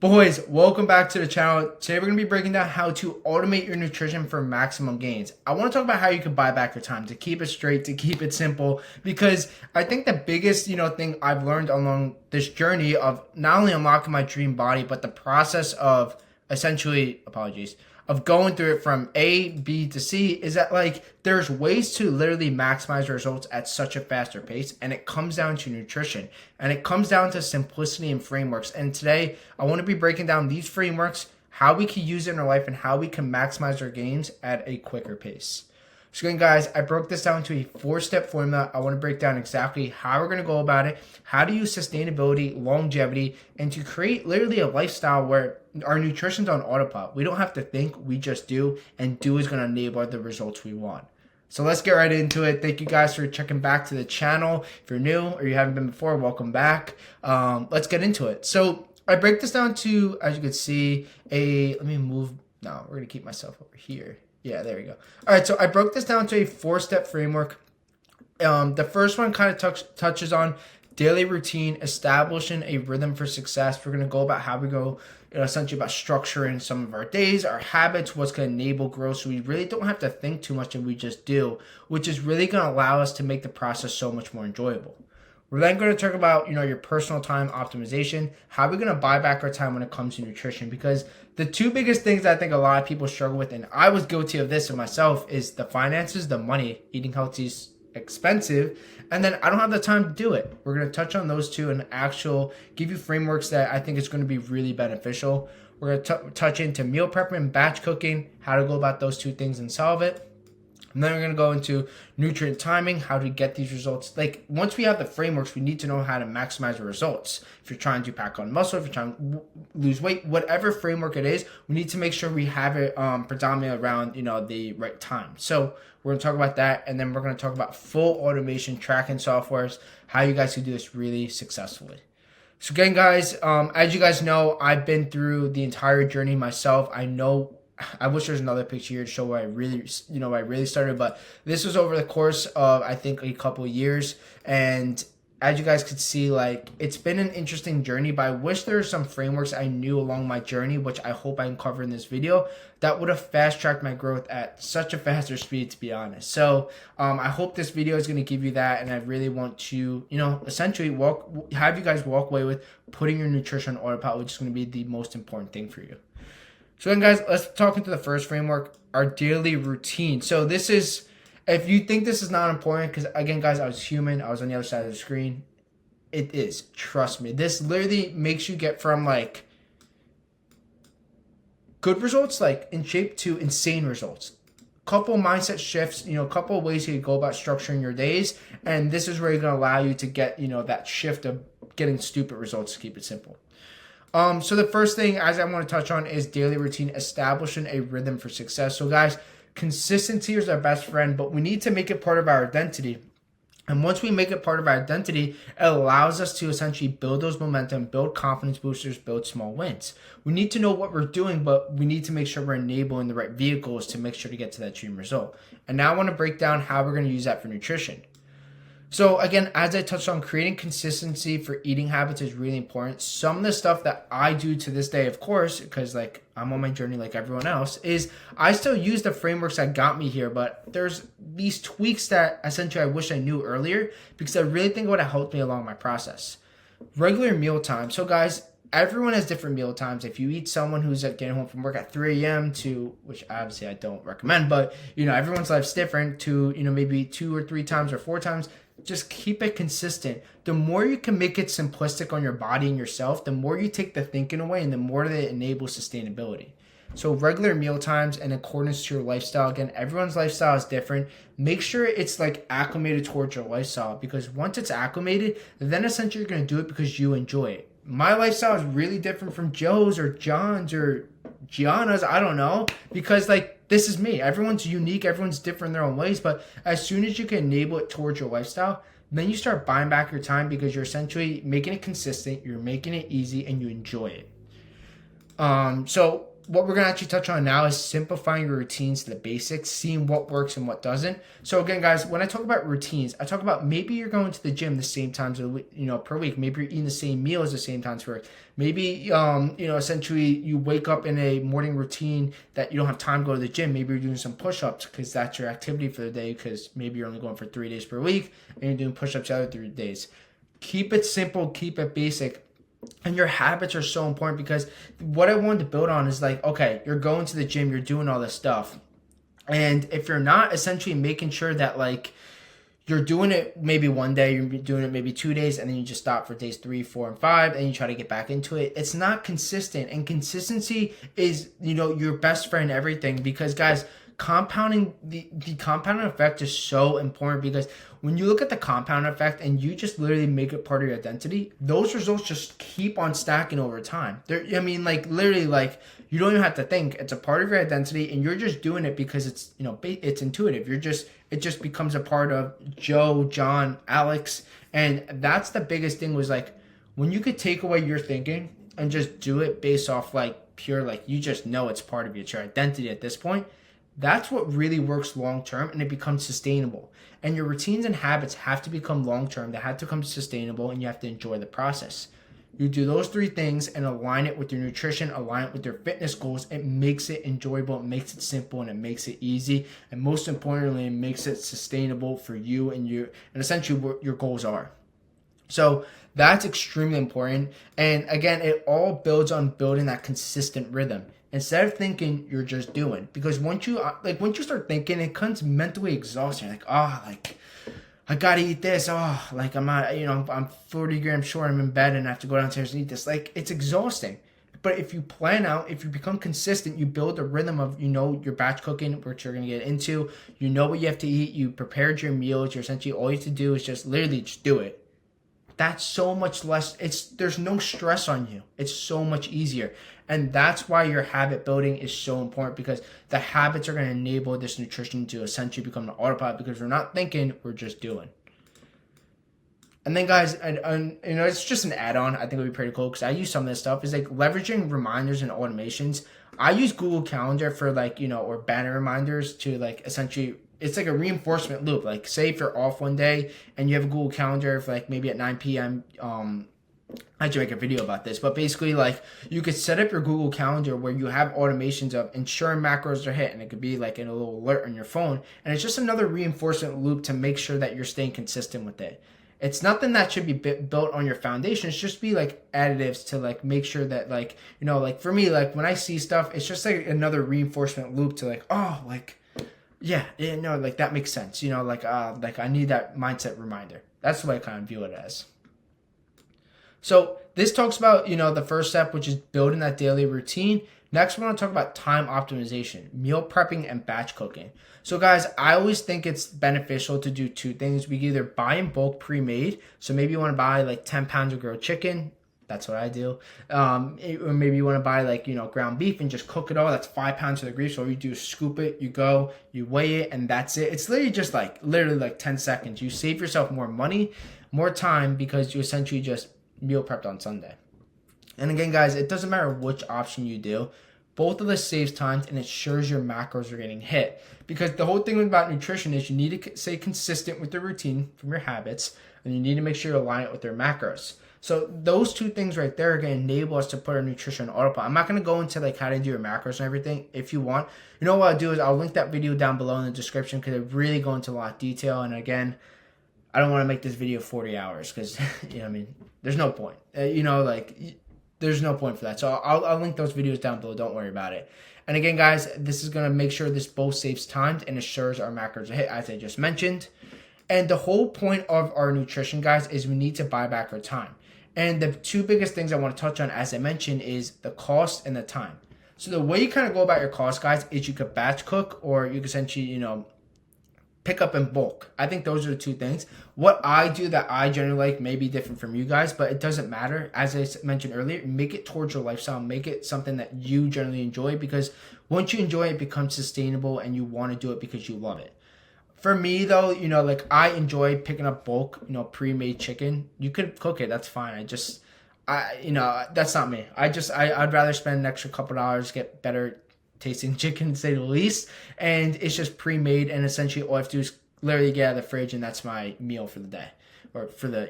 Boys, welcome back to the channel. Today we're going to be breaking down how to automate your nutrition for maximum gains. I want to talk about how you can buy back your time, to keep it straight, to keep it simple, because I think the biggest, thing I've learned along this journey of not only unlocking my dream body, but the process of of going through it from A, B to C is that there's ways to literally maximize results at such a faster pace, and it comes down to nutrition and it comes down to simplicity and frameworks. And today I want to be breaking down these frameworks, how we can use it in our life and how we can maximize our gains at a quicker pace. So again, guys, I broke this down to a 4-step formula. I want to break down exactly how we're going to go about it, how to use sustainability, longevity, and to create literally a lifestyle where our nutrition's on autopilot. We don't have to think, we just do, and do is going to enable the results we want. So let's get right into it. Thank you guys for checking back to the channel. If you're new or you haven't been before, welcome back. Let's get into it. So I break this down to, as you can see, we're going to keep myself over here. Yeah, there we go. All right, so I broke this down to a 4-step framework. The first one kind of touches on daily routine, establishing a rhythm for success. We're going to go about how we go, essentially about structuring some of our days, our habits, what's going to enable growth. So we really don't have to think too much and we just do, which is really going to allow us to make the process so much more enjoyable. We're then going to talk about, your personal time optimization, how we're going to buy back our time when it comes to nutrition, because the two biggest things I think a lot of people struggle with, and I was guilty of this in myself, is the finances, the money. Eating healthy is expensive, and then I don't have the time to do it. We're going to touch on those two and give you frameworks that I think is going to be really beneficial. We're going to touch into meal prepping and batch cooking, how to go about those two things and solve it. And then we're going to go into nutrient timing, how to get these results. Once we have the frameworks, we need to know how to maximize the results. If you're trying to pack on muscle, if you're trying to lose weight, whatever framework it is, we need to make sure we have it predominantly around, the right time. So we're going to talk about that. And then we're going to talk about full automation tracking softwares, how you guys can do this really successfully. So again, guys, as you guys know, I've been through the entire journey myself. I wish there's another picture here to show where I really started, but this was over the course of, I think, a couple of years. And as you guys could see, it's been an interesting journey, but I wish there were some frameworks I knew along my journey, which I hope I can cover in this video, that would have fast-tracked my growth at such a faster speed, to be honest. So I hope this video is going to give you that, and I really want to, essentially have you guys walk away with putting your nutrition on autopilot, which is going to be the most important thing for you. So then, guys, let's talk into the first framework, our daily routine. So this is, if you think this is not important, because again, guys, I was human, I was on the other side of the screen. It is, trust me. This literally makes you get from good results, in shape, to insane results. Couple mindset shifts, couple of ways you can go about structuring your days. And this is where you're going to allow you to get, that shift of getting stupid results, to keep it simple. So the first thing, as I want to touch on, is daily routine, establishing a rhythm for success. So guys, consistency is our best friend, but we need to make it part of our identity. And once we make it part of our identity, it allows us to essentially build those momentum, build confidence boosters, build small wins. We need to know what we're doing, but we need to make sure we're enabling the right vehicles to make sure to get to that dream result. And now I want to break down how we're going to use that for nutrition. So again, as I touched on, creating consistency for eating habits is really important. Some of the stuff that I do to this day, of course, because I'm on my journey like everyone else, is I still use the frameworks that got me here, but there's these tweaks that essentially I wish I knew earlier, because I really think it would have helped me along my process. Regular meal time. So guys, everyone has different meal times. If you eat someone who's getting home from work at 3 a.m. to, which obviously I don't recommend, but everyone's life's different, to maybe 2 or 3 times or 4 times. Just keep it consistent. The more you can make it simplistic on your body and yourself, the more you take the thinking away and the more that it enables sustainability. So regular meal times in accordance to your lifestyle. Again, everyone's lifestyle is different. Make sure it's acclimated towards your lifestyle, because once it's acclimated, then essentially you're going to do it because you enjoy it. My lifestyle is really different from Joe's or John's or Gianna's, I don't know, because this is me. Everyone's unique, everyone's different in their own ways, but as soon as you can enable it towards your lifestyle, then you start buying back your time, because you're essentially making it consistent, you're making it easy, and you enjoy it. So what we're going to actually touch on now is simplifying your routines to the basics, seeing what works and what doesn't. So again, guys, when I talk about routines, I talk about maybe you're going to the gym the same times per week. Maybe you're eating the same meals the same times per week. Maybe essentially you wake up in a morning routine that you don't have time to go to the gym. Maybe you're doing some push-ups because that's your activity for the day, because maybe you're only going for 3 days per week and you're doing push-ups the other 3 days. Keep it simple, keep it basic. And your habits are so important, because what I wanted to build on is like, okay, you're going to the gym, you're doing all this stuff. And if you're not essentially making sure that like you're doing it maybe one day, you're doing it maybe 2 days, and then you just stop for days 3, 4, and 5, and you try to get back into it. It's not consistent. And consistency is, your best friend, everything. Because guys, compounding, the compounding effect is so important, because when you look at the compound effect and you just literally make it part of your identity, those results just keep on stacking over time. Literally, like, you don't even have to think. It's a part of your identity, and you're just doing it because it's, it's intuitive. It just becomes a part of Joe, John, Alex. And that's the biggest thing, was like, when you could take away your thinking and just do it based off like pure, like, you just know it's part of you, it's your identity at this point. That's what really works long term, and it becomes sustainable. And your routines and habits have to become long term. They have to become sustainable, and you have to enjoy the process. You do those 3 things and align it with your nutrition, align it with your fitness goals. It makes it enjoyable, it makes it simple, and it makes it easy. And most importantly, it makes it sustainable for you and essentially what your goals are. So that's extremely important. And again, it all builds on building that consistent rhythm. Instead of thinking, you're just doing. Because once you start thinking, it becomes mentally exhausting. Like, I gotta eat this. I'm not, I'm 40 grams short, I'm in bed and I have to go downstairs and eat this. Like, it's exhausting. But if you plan out, if you become consistent, you build a rhythm of, your batch cooking, which you're going to get into. You know what you have to eat. You prepared your meals. You're essentially, all you have to do is just literally just do it. That's so much less. There's no stress on you. It's so much easier. And that's why your habit building is so important, because the habits are going to enable this nutrition to essentially become an autopilot, because we're not thinking, we're just doing. And then guys, and it's just an add-on. I think it would be pretty cool, because I use some of this stuff. Is like leveraging reminders and automations. I use Google Calendar for or banner reminders to essentially, it's like a reinforcement loop. Like, say if you're off one day and you have a Google Calendar for maybe at 9 p.m. I should make a video about this, but basically you could set up your Google Calendar where you have automations of ensuring macros are hit, and it could be in a little alert on your phone, and it's just another reinforcement loop to make sure that you're staying consistent with it. It's nothing that should be built on your foundation. It's just be additives to make sure that for me, when I see stuff, it's just another reinforcement loop to that makes sense. I need that mindset reminder. That's the way I kind of view it as. So this talks about, the first step, which is building that daily routine. Next, we're going to talk about time optimization, meal prepping, and batch cooking. So guys, I always think it's beneficial to do 2 things. We either buy in bulk pre-made. So maybe you want to buy 10 pounds of grilled chicken. That's what I do. Or maybe you want to buy ground beef and just cook it all. That's 5 pounds of the grease. So all you do is scoop it, you go, you weigh it, and that's it. It's literally just 10 seconds. You save yourself more money, more time, because you essentially just meal prepped on Sunday. And again, guys, it doesn't matter which option you do. Both of this saves time and ensures your macros are getting hit. Because the whole thing about nutrition is you need to stay consistent with the routine from your habits, and you need to make sure you align it with their macros. So those 2 things right there are going to enable us to put our nutrition on autopilot. I'm not going to go into how to do your macros and everything. If you want, what I'll do is I'll link that video down below in the description, because it really go into a lot of detail. And again, I don't want to make this video 40 hours because, there's no point. There's no point for that. So I'll link those videos down below. Don't worry about it. And again, guys, this is going to make sure this both saves time and ensures our macros are hit, as I just mentioned. And the whole point of our nutrition, guys, is we need to buy back our time. And the 2 biggest things I want to touch on, as I mentioned, is the cost and the time. So the way you kind of go about your cost, guys, is you could batch cook, or you could essentially, pick up in bulk. I think those are the 2 things. What I do that I generally may be different from you guys, but it doesn't matter. As I mentioned earlier, make it towards your lifestyle. Make it something that you generally enjoy, because once you enjoy it, it becomes sustainable and you want to do it because you love it. For me though, I enjoy picking up bulk, pre-made chicken. You could cook it, that's fine. that's not me. I'd rather spend an extra couple dollars, get better tasting chicken, to say the least. And it's just pre-made, and essentially all I have to do is literally get out of the fridge, and that's my meal for the day. Or for the,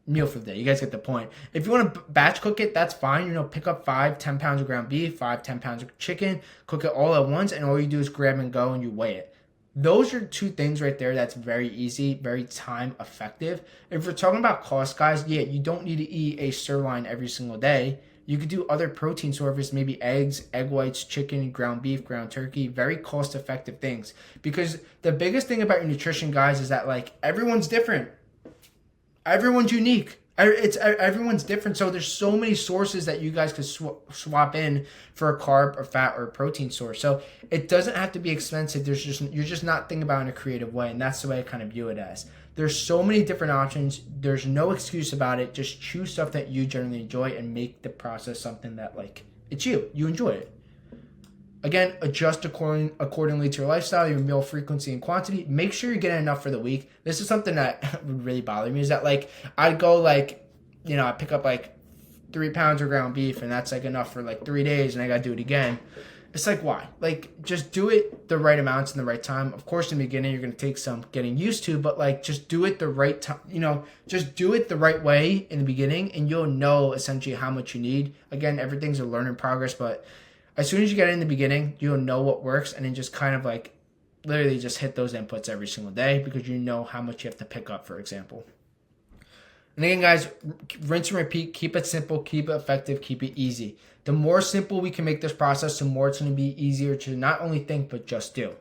meal for the day. You guys get the point. If you want to batch cook it, that's fine. Pick up 5-10 pounds of ground beef, 5-10 pounds of chicken, cook it all at once, and all you do is grab and go and you weigh it. Those are two things right there that's very easy, very time effective. If we're talking about cost, guys, yeah, you don't need to eat a sirloin every single day. You could do other protein sources, maybe eggs, egg whites, chicken, ground beef, ground turkey, very cost effective things. Because the biggest thing about your nutrition, guys, is that like everyone's different. Everyone's unique. Everyone's different. So there's so many sources that you guys could swap in for a carb or fat or a protein source. So it doesn't have to be expensive. You're just not thinking about it in a creative way. And that's the way I kind of view it as. There's so many different options. There's no excuse about it. Just choose stuff that you generally enjoy and make the process something that like it's you. You enjoy it. Again, adjust accordingly to your lifestyle, your meal frequency and quantity. Make sure you're getting enough for the week. This is something that would really bother me, is that like I'd go like, I pick up like 3 pounds of ground beef and that's like enough for like 3 days and I got to do it again. It's like, why? Like just do it the right amounts in the right time. Of course, in the beginning, you're going to take some getting used to, but like just do it the right time, just do it the right way in the beginning and you'll know essentially how much you need. Again, everything's a learning progress, but as soon as you get in the beginning, you'll know what works and then just kind of like literally just hit those inputs every single day because you know how much you have to pick up, for example. And again, guys, rinse and repeat. Keep it simple, keep it effective, keep it easy. The more simple we can make this process, the more it's going to be easier to not only think, but just do.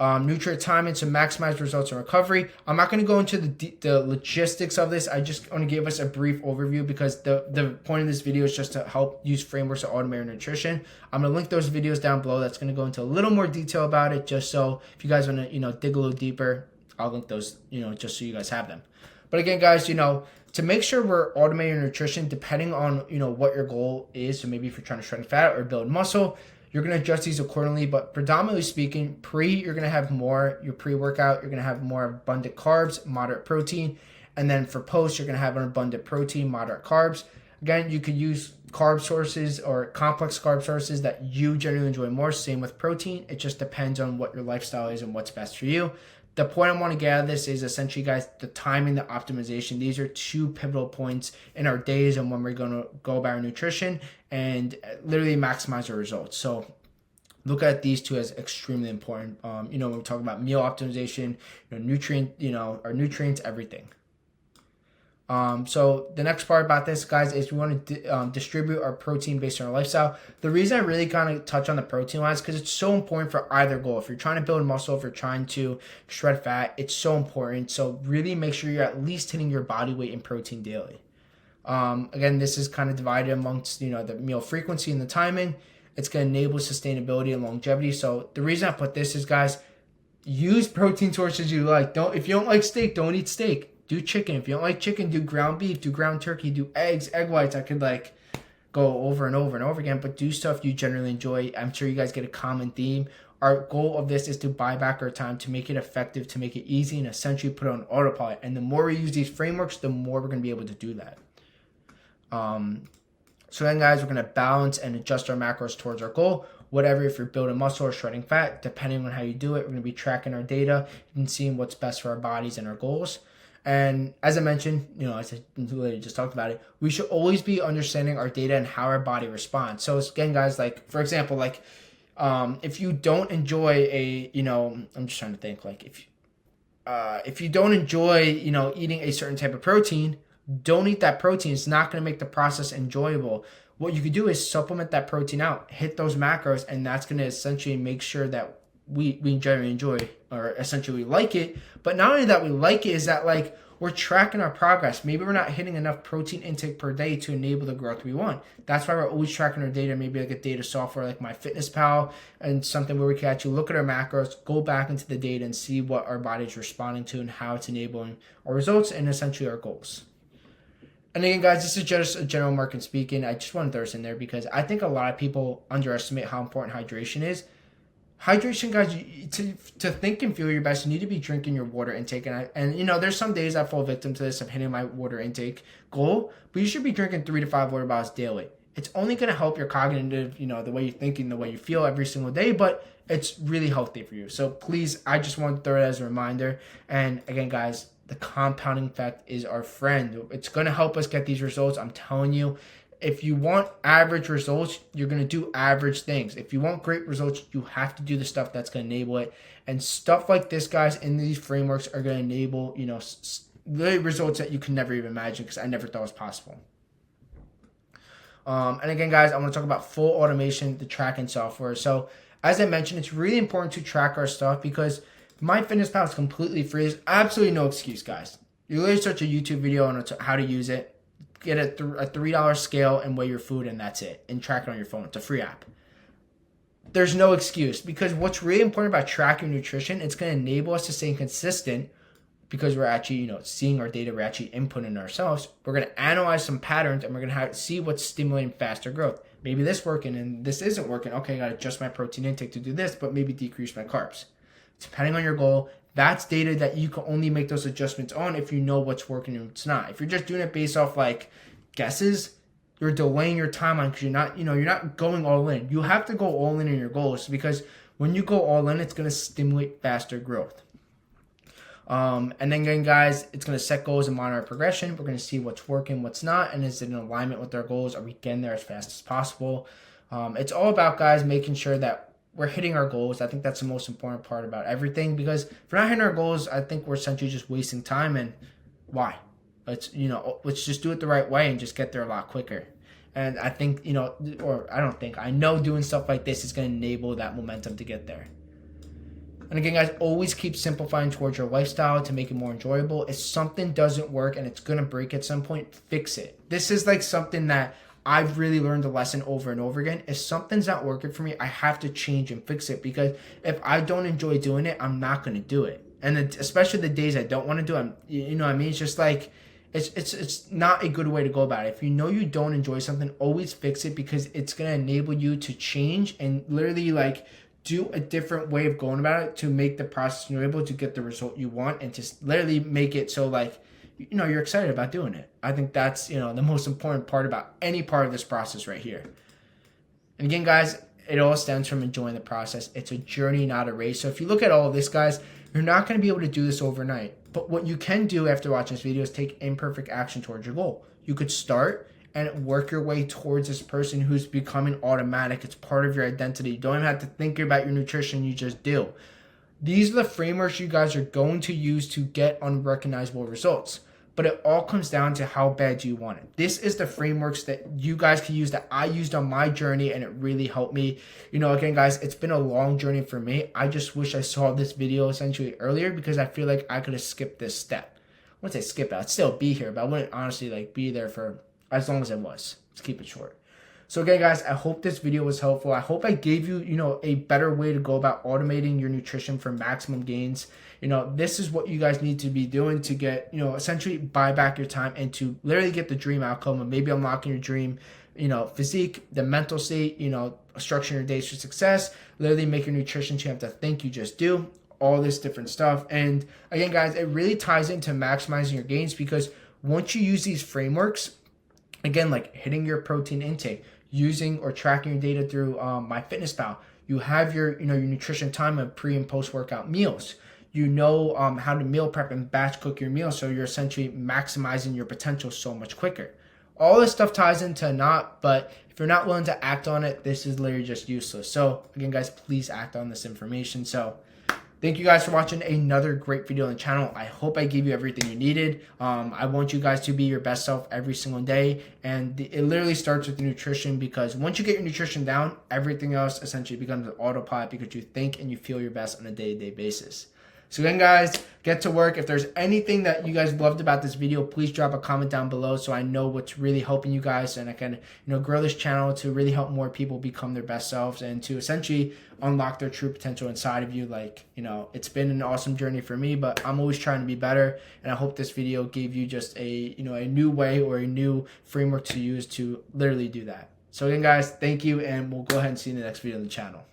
Nutrient timing to maximize results and recovery. I'm not going to go into the logistics of this. I just want to give us a brief overview because the point of this video is just to help use frameworks to automate your nutrition. I'm going to link those videos down below. That's going to go into a little more detail about it, just so if you guys want to, dig a little deeper, I'll link those, just so you guys have them. But again, guys, to make sure we're automating your nutrition, depending on, what your goal is. So maybe if you're trying to shred fat or build muscle, you're going to adjust these accordingly, but predominantly speaking, you're going to have more, your pre-workout, you're going to have more abundant carbs, moderate protein. And then for post, you're going to have an abundant protein, moderate carbs. Again, you could use carb sources or complex carb sources that you generally enjoy more. Same with protein. It just depends on what your lifestyle is and what's best for you. The point I want to get out of this is essentially, guys, the timing, the optimization. These are two pivotal points in our days and when we're going to go about our nutrition and literally maximize our results. So look at these two as extremely important. When we're talking about meal optimization, our nutrients, everything. So the next part about this, guys, is we want to distribute our protein based on our lifestyle. The reason I really kind of touch on the protein wise, because it's so important for either goal. If you're trying to build muscle, if you're trying to shred fat, it's so important. So really make sure you're at least hitting your body weight in protein daily. Again, this is kind of divided amongst, the meal frequency and the timing. It's going to enable sustainability and longevity. So the reason I put this is, guys, use protein sources you like. If you don't like steak, don't eat steak. Do chicken. If you don't like chicken, do ground beef, do ground turkey, do eggs, egg whites. I could go over and over and over again, but do stuff you generally enjoy. I'm sure you guys get a common theme. Our goal of this is to buy back our time, to make it effective, to make it easy, and essentially put it on autopilot. And the more we use these frameworks, the more we're going to be able to do that. So then, guys, we're going to balance and adjust our macros towards our goal. Whatever, if you're building muscle or shredding fat, depending on how you do it, we're going to be tracking our data and seeing what's best for our bodies and our goals. And as I mentioned, as I literally just talked about it, we should always be understanding our data and how our body responds. So again, guys, for example, if you don't enjoy I'm just trying to think, if you don't enjoy, eating a certain type of protein, don't eat that protein. It's not going to make the process enjoyable. What you could do is supplement that protein out, hit those macros, and that's going to essentially make sure that we generally enjoy, or essentially we like it. But not only that we like it, is that we're tracking our progress. Maybe we're not hitting enough protein intake per day to enable the growth we want. That's why we're always tracking our data, maybe like a data software like MyFitnessPal, and something where we can actually look at our macros, go back into the data and see what our body's responding to and how it's enabling our results and essentially our goals. And again, guys, this is just a general market speaking. I just want to throw this in there because I think a lot of people underestimate how important hydration is. hydration, guys, to think and feel your best, you need to be drinking your water intake. And you know, there's some days I fall victim to this of hitting my water intake goal, but you should be drinking 3 to 5 water bottles daily. It's only going to help your cognitive, you know, the way you're thinking, the way you feel every single day, but it's really healthy for you. So please, I just want to throw it as a reminder. And again, guys, the compounding effect is our friend. It's going to help us get these results. I'm telling you, if you want average results, you're going to do average things. If you want great results, you have to do the stuff that's going to enable it. And stuff like this, guys, in these frameworks are going to enable, you know, the results that you can never even imagine, because I never thought was possible. And again, guys, I want to talk about full automation, the tracking software. So as I mentioned, it's really important to track our stuff because MyFitnessPal is completely free. There's absolutely no excuse, guys. You literally search a YouTube video on how to use it, get a $3 scale and weigh your food, and that's it. And track it on your phone. It's a free app. There's no excuse, because what's really important about tracking nutrition, it's going to enable us to stay consistent, because we're actually, you know, seeing our data, we're actually inputting ourselves. We're going to analyze some patterns, and we're going to see what's stimulating faster growth. Maybe this working and this isn't working. Okay, I got to adjust my protein intake to do this, but maybe decrease my carbs. Depending on your goal, that's data that you can only make those adjustments on if you know what's working and what's not. If you're just doing it based off like guesses, you're delaying your timeline because you're not going all in. You have to go all in your goals, because when you go all in, it's going to stimulate faster growth. And then again, guys, it's going to set goals and monitor progression. We're going to see what's working, what's not, and is it in alignment with our goals? Are we getting there as fast as possible? It's all about, guys, making sure that we're hitting our goals. I think that's the most important part about everything, because if we're not hitting our goals, I think we're essentially just wasting time. And why? Let's just do it the right way and just get there a lot quicker. And I think, I know doing stuff like this is going to enable that momentum to get there. And again, guys, always keep simplifying towards your lifestyle to make it more enjoyable. If something doesn't work and it's going to break at some point, fix it. This is like something that I've really learned a lesson over and over again. If something's not working for me, I have to change and fix it, because if I don't enjoy doing it, I'm not going to do it. And especially the days I don't want to do it, you know what I mean? It's just like, it's not a good way to go about it. If you know you don't enjoy something, always fix it, because it's going to enable you to change and literally like do a different way of going about it to make the process enjoyable, to get the result you want, and to literally make it so like, you're excited about doing it. I think that's, the most important part about any part of this process right here. And again, guys, it all stems from enjoying the process. It's a journey, not a race. So if you look at all of this, guys, you're not going to be able to do this overnight. But what you can do after watching this video is take imperfect action towards your goal. You could start and work your way towards this person who's becoming automatic. It's part of your identity. You don't even have to think about your nutrition. You just do. These are the frameworks you guys are going to use to get unrecognizable results. But it all comes down to how bad do you want it. This is the frameworks that you guys can use, that I used on my journey, and it really helped me. Again, guys, it's been a long journey for me. I just wish I saw this video essentially earlier, because I feel like I could have skipped this step. I wouldn't say skip it, I'd still be here, but I wouldn't honestly be there for as long as I was. Let's keep it short. So again, guys, I hope this video was helpful. I hope I gave you, a better way to go about automating your nutrition for maximum gains. This is what you guys need to be doing to get, essentially buy back your time and to literally get the dream outcome of maybe unlocking your dream, physique, the mental state, structuring your days for success, literally make your nutrition champ to think you just do, all this different stuff. And again, guys, it really ties into maximizing your gains, because once you use these frameworks, again, like hitting your protein intake, using or tracking your data through MyFitnessPal, you have your your nutrition time of pre and post workout meals. How to meal prep and batch cook your meals, so you're essentially maximizing your potential so much quicker. All this stuff ties into not, but if you're not willing to act on it, this is literally just useless. So again, guys, please act on this information. So thank you guys for watching another great video on the channel. I hope I gave you everything you needed. I want you guys to be your best self every single day. And it literally starts with nutrition, because once you get your nutrition down, everything else essentially becomes an autopilot, because you think and you feel your best on a day-to-day basis. So again, guys, get to work. If there's anything that you guys loved about this video, please drop a comment down below so I know what's really helping you guys, and I can grow this channel to really help more people become their best selves and to essentially unlock their true potential inside of you. It's been an awesome journey for me, but I'm always trying to be better, and I hope this video gave you just a new way or a new framework to use to literally do that. So again, guys, thank you, and we'll go ahead and see you in the next video on the channel.